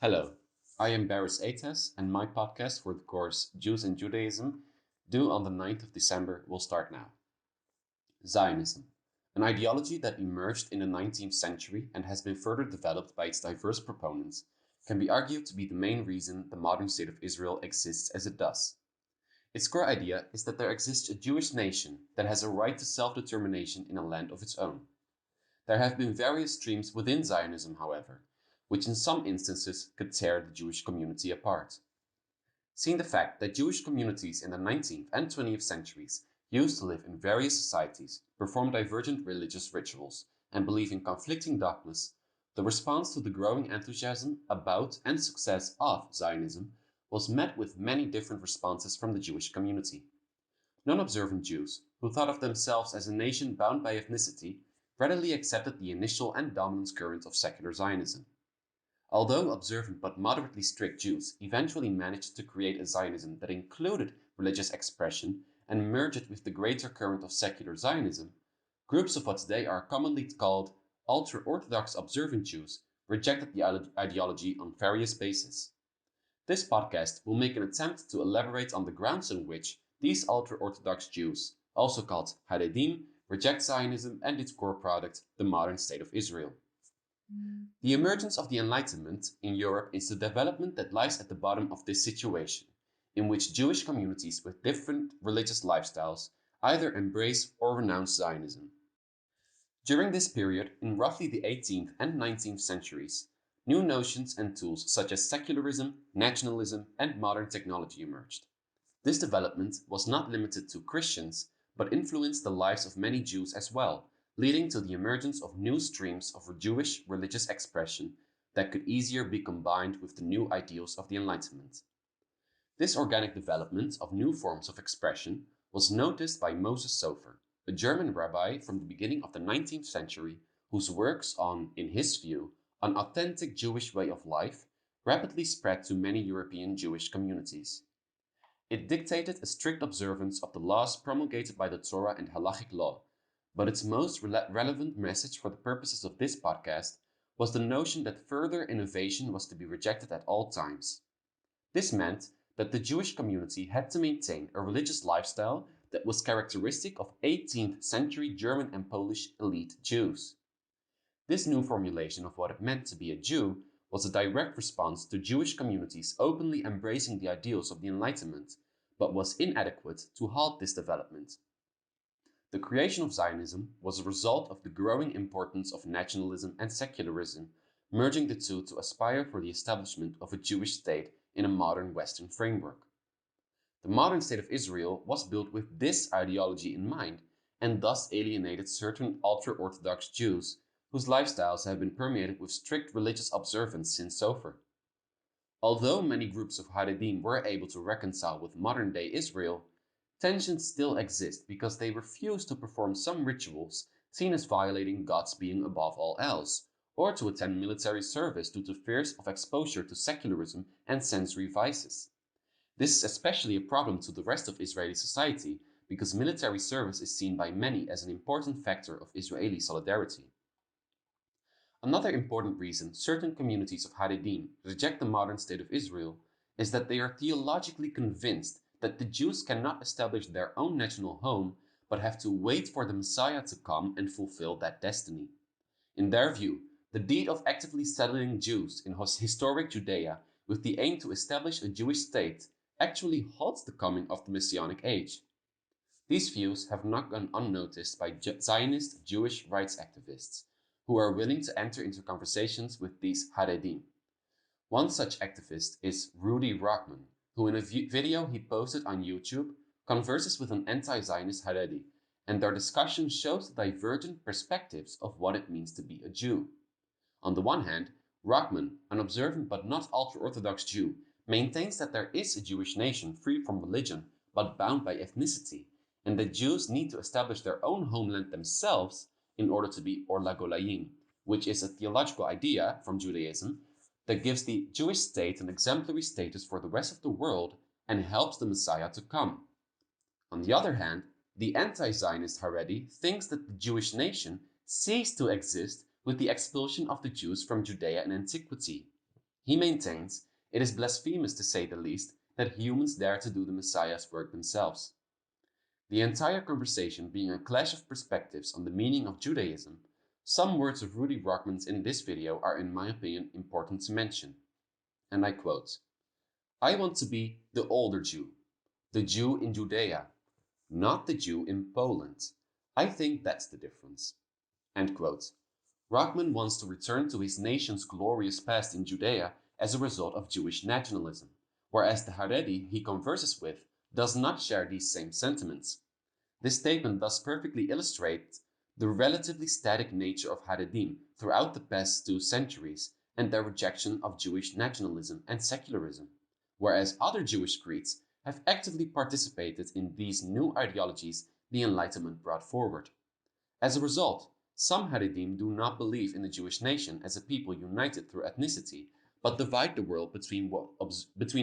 Hello, I am Baris and my podcast for the course Jews and Judaism, due on the 9th of December, will start now. Zionism, an ideology that emerged in the 19th century and has been further developed by its diverse proponents, can be argued to be the main reason the modern state of Israel exists as it does. Its core idea is that there exists a Jewish nation that has a right to self-determination in a land of its own. There have been various streams within Zionism, however, which in some instances could tear the Jewish community apart. Seeing the fact that Jewish communities in the 19th and 20th centuries used to live in various societies, perform divergent religious rituals, and believe in conflicting dogmas, the response to the growing enthusiasm about and success of Zionism was met with many different responses from the Jewish community. Non-observant Jews, who thought of themselves as a nation bound by ethnicity, readily accepted the initial and dominant current of secular Zionism. Although observant but moderately strict Jews eventually managed to create a Zionism that included religious expression and merged it with the greater current of secular Zionism, groups of what today are commonly called ultra-Orthodox observant Jews rejected the ideology on various bases. This podcast will make an attempt to elaborate on the grounds on which these ultra-Orthodox Jews, also called Haredim, reject Zionism and its core product, the modern state of Israel. The emergence of the Enlightenment in Europe is the development that lies at the bottom of this situation, in which Jewish communities with different religious lifestyles either embrace or renounce Zionism. During this period, in roughly the 18th and 19th centuries, new notions and tools such as secularism, nationalism, and modern technology emerged. This development was not limited to Christians, but influenced the lives of many Jews as well, leading to the emergence of new streams of Jewish religious expression that could easier be combined with the new ideals of the Enlightenment. This organic development of new forms of expression was noticed by Moses Sofer, a German rabbi from the beginning of the 19th century whose works on, in his view, an authentic Jewish way of life rapidly spread to many European Jewish communities. It dictated a strict observance of the laws promulgated by the Torah and halachic law, but its most relevant message for the purposes of this podcast was the notion that further innovation was to be rejected at all times. This meant that the Jewish community had to maintain a religious lifestyle that was characteristic of 18th century German and Polish elite Jews. This new formulation of what it meant to be a Jew was a direct response to Jewish communities openly embracing the ideals of the Enlightenment, but was inadequate to halt this development. The creation of Zionism was a result of the growing importance of nationalism and secularism, merging the two to aspire for the establishment of a Jewish state in a modern Western framework. The modern state of Israel was built with this ideology in mind, and thus alienated certain ultra-Orthodox Jews whose lifestyles have been permeated with strict religious observance since Sofer. Although many groups of Haredim were able to reconcile with modern-day Israel, tensions still exist because they refuse to perform some rituals seen as violating God's being above all else, or to attend military service due to fears of exposure to secularism and sensory vices. This is especially a problem to the rest of Israeli society because military service is seen by many as an important factor of Israeli solidarity. Another important reason certain communities of Haredim reject the modern state of Israel is that they are theologically convinced that the Jews cannot establish their own national home but have to wait for the Messiah to come and fulfill that destiny. In their view, the deed of actively settling Jews in historic Judea with the aim to establish a Jewish state actually halts the coming of the Messianic age. These views have not gone unnoticed by Zionist Jewish rights activists, who are willing to enter into conversations with these Haredim. One such activist is Rudy Rockman, who in a video he posted on YouTube converses with an anti-Zionist Haredi, and their discussion shows the divergent perspectives of what it means to be a Jew. On the one hand, Rockman, an observant but not ultra-Orthodox Jew, maintains that there is a Jewish nation free from religion but bound by ethnicity, and that Jews need to establish their own homeland themselves in order to be Or LaGolayim, which is a theological idea from Judaism that gives the Jewish state an exemplary status for the rest of the world and helps the Messiah to come. On the other hand, the anti-Zionist Haredi thinks that the Jewish nation ceased to exist with the expulsion of the Jews from Judea in antiquity. He maintains it is blasphemous, to say the least, that humans dare to do the Messiah's work themselves. The entire conversation being a clash of perspectives on the meaning of Judaism, some words of Rudy Rockman's in this video are, in my opinion, important to mention. And I quote, "I want to be the older Jew, the Jew in Judea, not the Jew in Poland. I think that's the difference." End quote. Rockman wants to return to his nation's glorious past in Judea as a result of Jewish nationalism, whereas the Haredi he converses with does not share these same sentiments. This statement thus perfectly illustrates the relatively static nature of Haredim throughout the past 2 centuries and their rejection of Jewish nationalism and secularism, whereas other Jewish creeds have actively participated in these new ideologies the Enlightenment brought forward. As a result, some Haredim do not believe in the Jewish nation as a people united through ethnicity, but divide the world between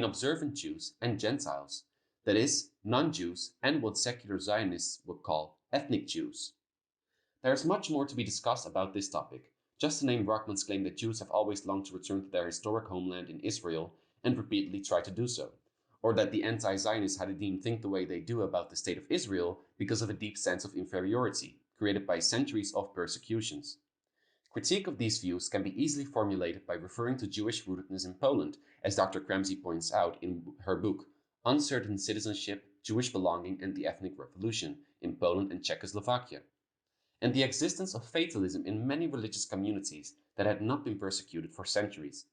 observant Jews and Gentiles, that is, non-Jews and what secular Zionists would call ethnic Jews. There is much more to be discussed about this topic, just to name Rockman's claim that Jews have always longed to return to their historic homeland in Israel and repeatedly try to do so, or that the anti-Zionist Haredim think the way they do about the state of Israel because of a deep sense of inferiority created by centuries of persecutions. Critique of these views can be easily formulated by referring to Jewish rootedness in Poland, as Dr. Cramsey points out in her book Uncertain Citizenship, Jewish Belonging and the Ethnic Revolution in Poland and Czechoslovakia, and the existence of fatalism in many religious communities that had not been persecuted for centuries.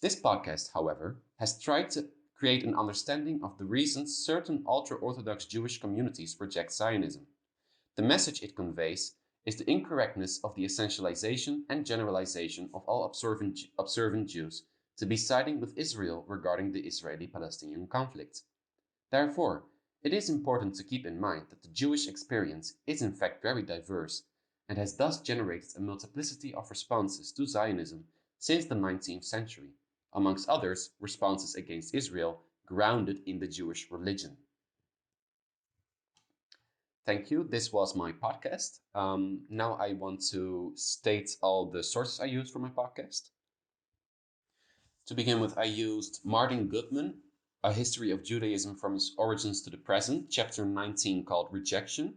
This podcast, however, has tried to create an understanding of the reasons certain ultra-Orthodox Jewish communities reject Zionism. The message it conveys is the incorrectness of the essentialization and generalization of all observant Jews to be siding with Israel regarding the Israeli-Palestinian conflict. Therefore, it is important to keep in mind that the Jewish experience is in fact very diverse and has thus generated a multiplicity of responses to Zionism since the 19th century, amongst others responses against Israel grounded in the Jewish religion. Thank you. This was my podcast. Now I want to state all the sources I used for my podcast. To begin with, I used Martin Goodman, A History of Judaism from Its Origins to the Present, chapter 19 called Rejection,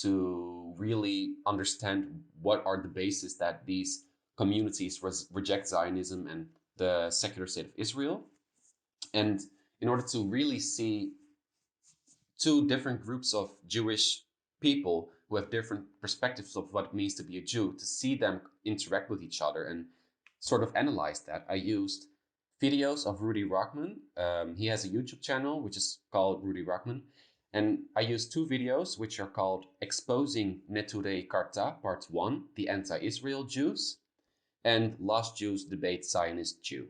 to really understand what are the bases that these communities reject Zionism and the secular state of Israel. And in order to really see two different groups of Jewish people who have different perspectives of what it means to be a Jew, to see them interact with each other and sort of analyze that, I used videos of Rudy Rockman. He has a YouTube channel which is called Rudy Rockman. And I used 2 videos which are called Exposing Neturei Karta Part 1, The Anti-Israel Jews, and Lost Jews Debate Zionist Jew.